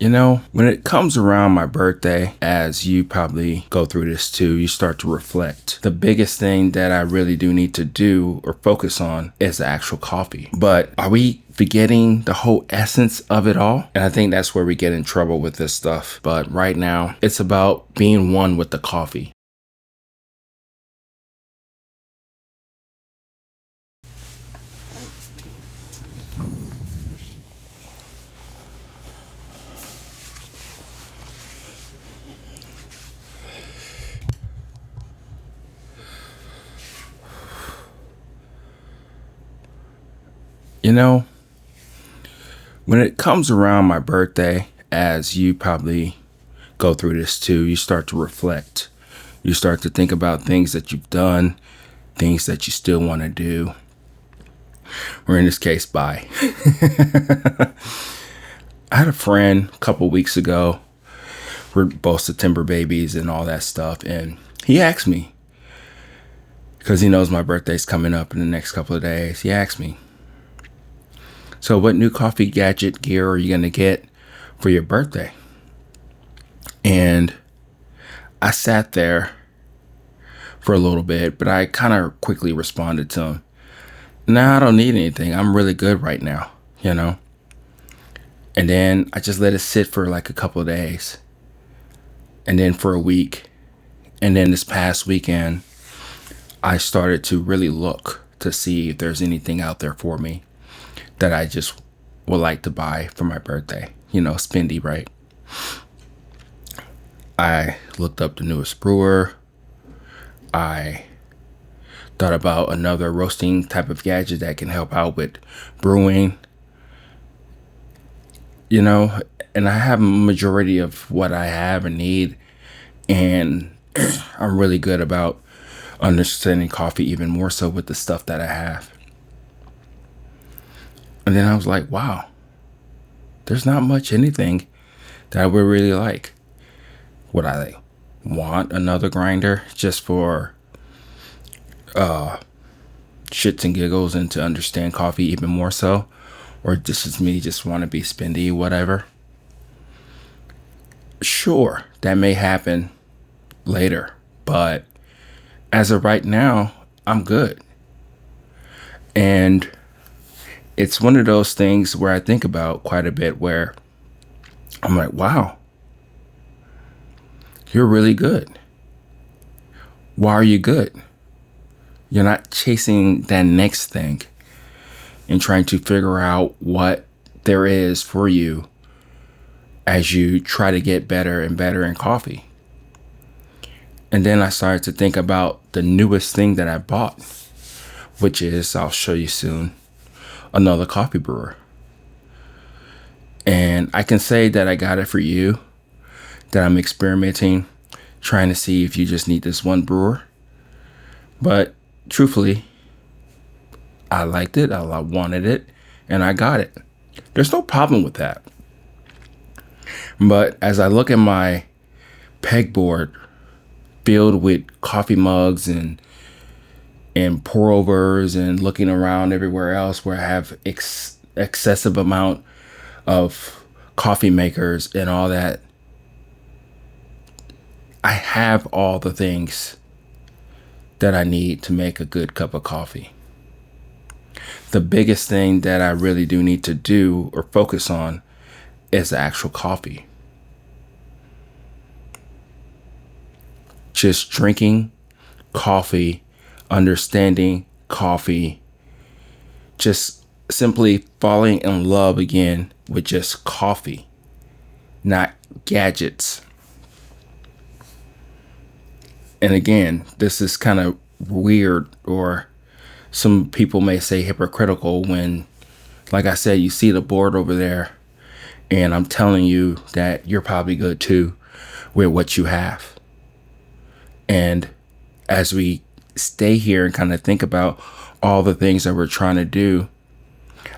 When it comes around my birthday, as you probably go through this too, you start to reflect. The biggest thing that I really do need to do or focus on is the actual coffee. But are we forgetting the whole essence of it all? And I think that's where we get in trouble with this stuff. But right now, it's about being one with the coffee. You know, when it comes around my birthday, as you probably go through this too, you start to reflect. You start to think about things that you've done, things that you still want to do, or in this case, buy. I had a friend a couple weeks ago. We're both September babies and all that stuff. And he asked me, because he knows my birthday's coming up in the next couple of days, he asked me, so what new coffee gadget gear are you going to get for your birthday? And I sat there for a little bit, but I kind of quickly responded to him. No, I don't need anything. I'm really good right now, And then I just let it sit for like a couple of days. And then for a week. And then this past weekend, I started to really look to see if there's anything out there for me that I just would like to buy for my birthday. Spendy, right? I looked up the newest brewer. I thought about another roasting type of gadget that can help out with brewing. And I have a majority of what I have and need. And I'm really good about understanding coffee even more so with the stuff that I have. And then I was like, wow, there's not much anything that I would really like. Would I want another grinder just for shits and giggles and to understand coffee even more so? Or this is me just want to be spendy, whatever? Sure, that may happen later. But as of right now, I'm good. And it's one of those things where I think about quite a bit where I'm like, wow, you're really good. Why are you good? You're not chasing that next thing and trying to figure out what there is for you as you try to get better and better in coffee. And then I started to think about the newest thing that I bought, which is, I'll show you soon, another coffee brewer. And I can say that I got it for you, that I'm experimenting, trying to see if you just need this one brewer. But truthfully, I liked it, I wanted it, and I got it. There's no problem with that. But as I look at my pegboard filled with coffee mugs and pour overs and looking around everywhere else where I have excessive amount of coffee makers and all that, I have all the things that I need to make a good cup of coffee. The biggest thing that I really do need to do or focus on is the actual coffee. Just drinking coffee, understanding coffee, just simply falling in love again with just coffee, not gadgets. And again, this is kind of weird, or some people may say hypocritical, when, like I said, you see the board over there and I'm telling you that you're probably good too with what you have. And as we stay here and kind of think about all the things that we're trying to do,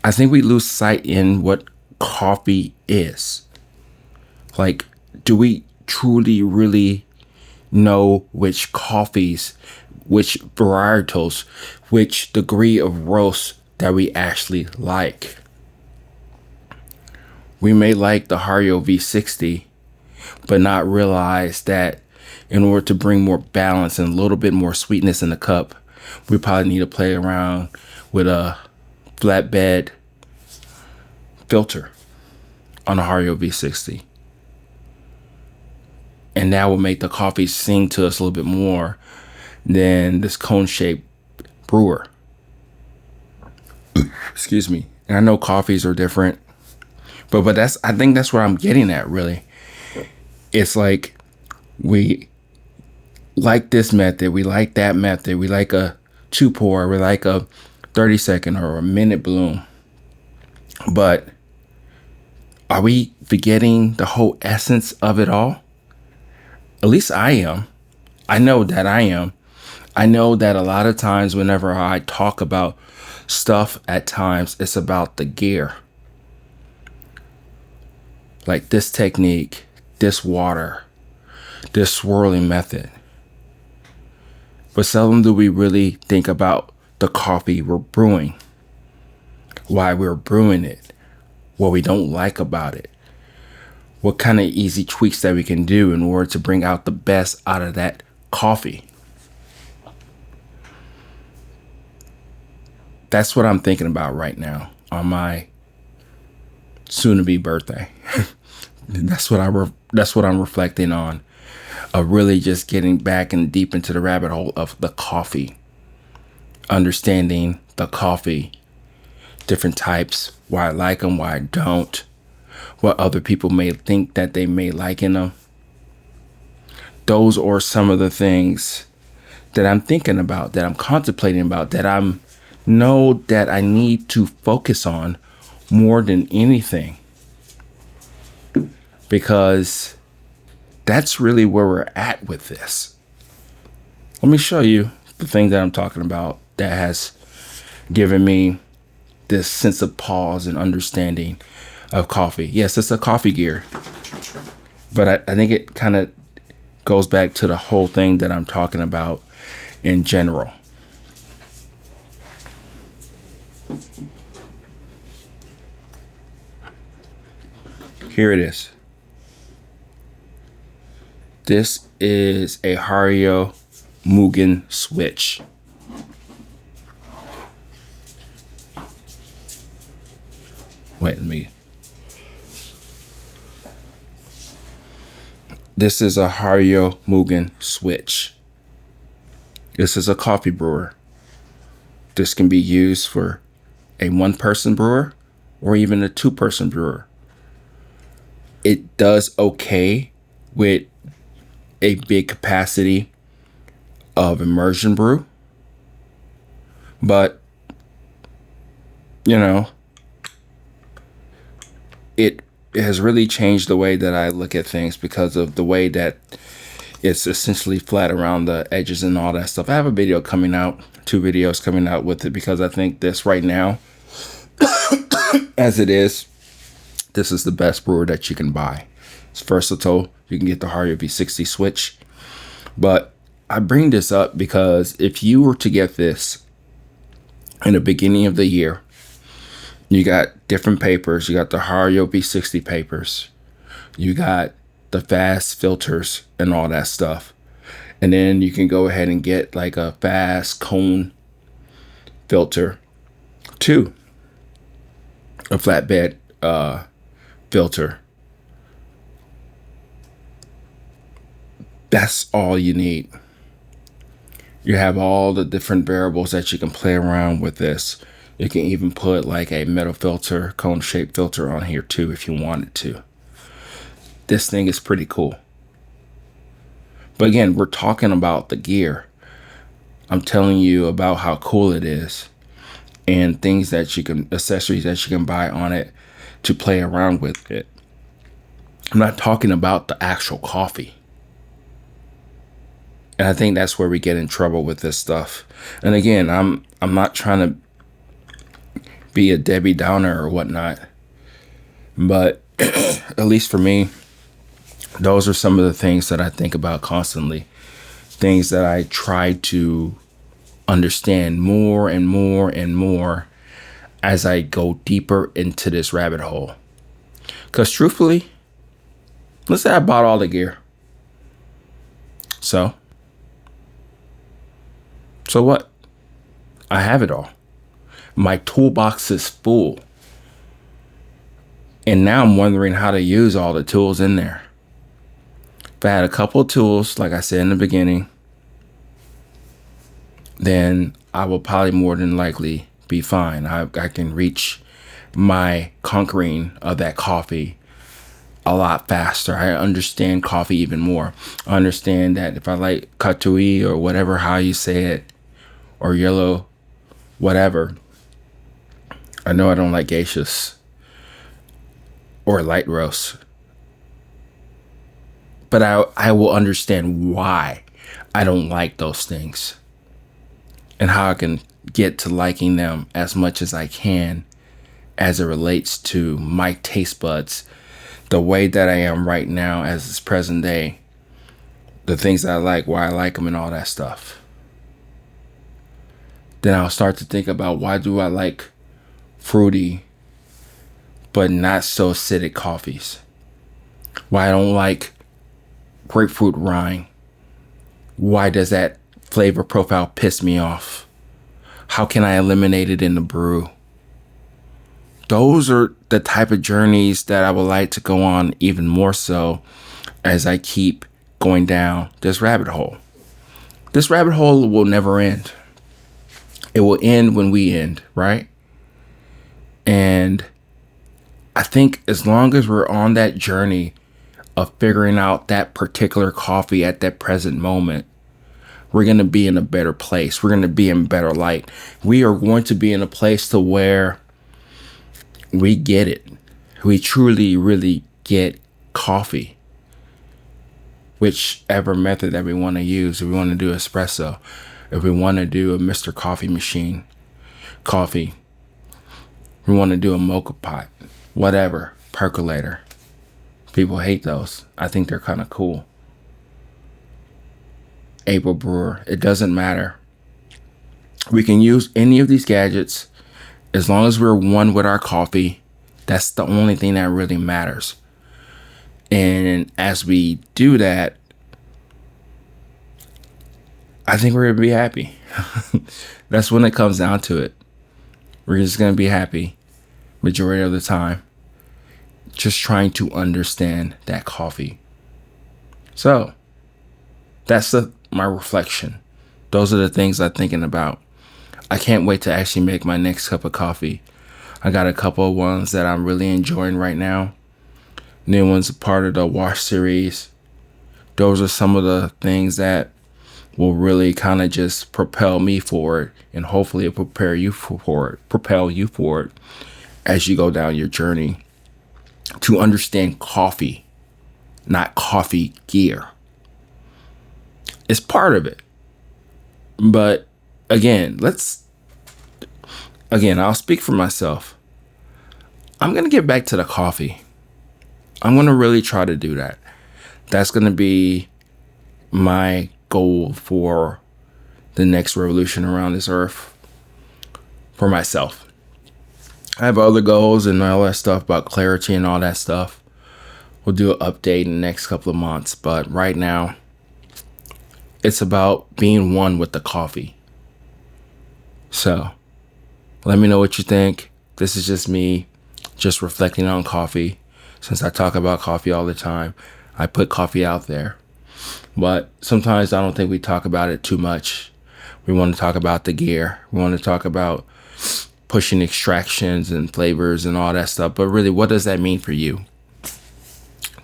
I think we lose sight in what coffee is. Like, do we truly, really know which coffees, which varietals, which degree of roast that we actually like? We may like the Hario V60, but not realize that in order to bring more balance and a little bit more sweetness in the cup, we probably need to play around with a flatbed filter on a Hario V60. And that will make the coffee sing to us a little bit more than this cone-shaped brewer. Excuse me. And I know coffees are different, but I think that's what I'm getting at, really. It's like we like this method, we like that method, we like a 2-pour, we like a 30-second or a minute bloom. But are we forgetting the whole essence of it all? At least I am. I know that I am. I know that a lot of times whenever I talk about stuff, at times it's about the gear. Like this technique, this water, this swirling method. But seldom do we really think about the coffee we're brewing, why we're brewing it, what we don't like about it, what kind of easy tweaks that we can do in order to bring out the best out of that coffee. That's what I'm thinking about right now on my soon-to-be birthday. That's what I'm reflecting on, of really just getting back and deep into the rabbit hole of the coffee, understanding the coffee, different types, why I like them, why I don't, what other people may think that they may like in them. Those are some of the things that I'm thinking about, that I'm contemplating about, that I know that I need to focus on more than anything. Because that's really where we're at with this. Let me show you the thing that I'm talking about that has given me this sense of pause and understanding of coffee. Yes, it's a coffee gear, but I think it kind of goes back to the whole thing that I'm talking about in general. Here it is. This is a Hario V60 Switch. Wait, This is a Hario V60 Switch. This is a coffee brewer. This can be used for a 1-person brewer or even a 2-person brewer. It does okay with a big capacity of immersion brew, but it has really changed the way that I look at things because of the way that it's essentially flat around the edges and all that stuff. I have a video coming out, 2 videos coming out with it, because I think this right now, as it is, this is the best brewer that you can buy. It's versatile. You can get the Hario V60 Switch. But I bring this up because if you were to get this in the beginning of the year, you got different papers. You got the Hario V60 papers. You got the fast filters and all that stuff. And then you can go ahead and get like a fast cone filter too. A flatbed filter. That's all you need. You have all the different variables that you can play around with this. You can even put like a metal filter, cone shaped filter on here too if you wanted to. This thing is pretty cool. But again, we're talking about the gear. I'm telling you about how cool it is and things that you can, accessories that you can buy on it to play around with it. I'm not talking about the actual coffee. And I think that's where we get in trouble with this stuff. And again, I'm not trying to be a Debbie Downer or whatnot, but at least for me, those are some of the things that I think about constantly. Things that I try to understand more and more and more as I go deeper into this rabbit hole. Because truthfully, let's say I bought all the gear. So what? I have it all. My toolbox is full. And now I'm wondering how to use all the tools in there. If I had a couple of tools, like I said in the beginning, then I will probably more than likely be fine. I can reach my conquering of that coffee a lot faster. I understand coffee even more. I understand that if I like katui or whatever, how you say it, or yellow, whatever, I know I don't like geishas or light roast. But I will understand why I don't like those things and how I can get to liking them as much as I can as it relates to my taste buds, the way that I am right now as this present day, the things that I like, why I like them and all that stuff. Then I'll start to think about why do I like fruity but not so acidic coffees? Why I don't like grapefruit rind? Why does that flavor profile piss me off? How can I eliminate it in the brew? Those are the type of journeys that I would like to go on even more so as I keep going down this rabbit hole. This rabbit hole will never end. It will end when we end, right? And I think as long as we're on that journey of figuring out that particular coffee at that present moment, we're going to be in a better place. We're going to be in better light. We are going to be in a place to where we get it. We truly, really get coffee. Whichever method that we want to use. If we want to do espresso, if we want to do a Mr. Coffee machine coffee, we want to do a mocha pot, whatever, percolator. People hate those. I think they're kind of cool. April brewer. It doesn't matter. We can use any of these gadgets as long as we're one with our coffee. That's the only thing that really matters. And as we do that, I think we're going to be happy. That's when it comes down to it. We're just going to be happy majority of the time. Just trying to understand that coffee. So that's my reflection. Those are the things I'm thinking about. I can't wait to actually make my next cup of coffee. I got a couple of ones that I'm really enjoying right now. New ones are part of the wash series. Those are some of the things that will really kind of just propel me forward, and hopefully it'll propel you forward as you go down your journey to understand coffee, not coffee gear. It's part of it. But again, I'll speak for myself. I'm going to get back to the coffee. I'm going to really try to do that. That's going to be my goal for the next revolution around this earth for myself. I have other goals and all that stuff about clarity and all that stuff. We'll do an update in the next couple of months. But right now, it's about being one with the coffee. So let me know what you think. This is just me just reflecting on coffee. Since I talk about coffee all the time, I put coffee out there. But sometimes I don't think we talk about it too much. We want to talk about the gear. We want to talk about pushing extractions and flavors and all that stuff. But really, what does that mean for you?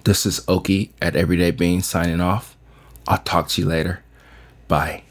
This is Oki at Everyday Beans signing off. I'll talk to you later. Bye.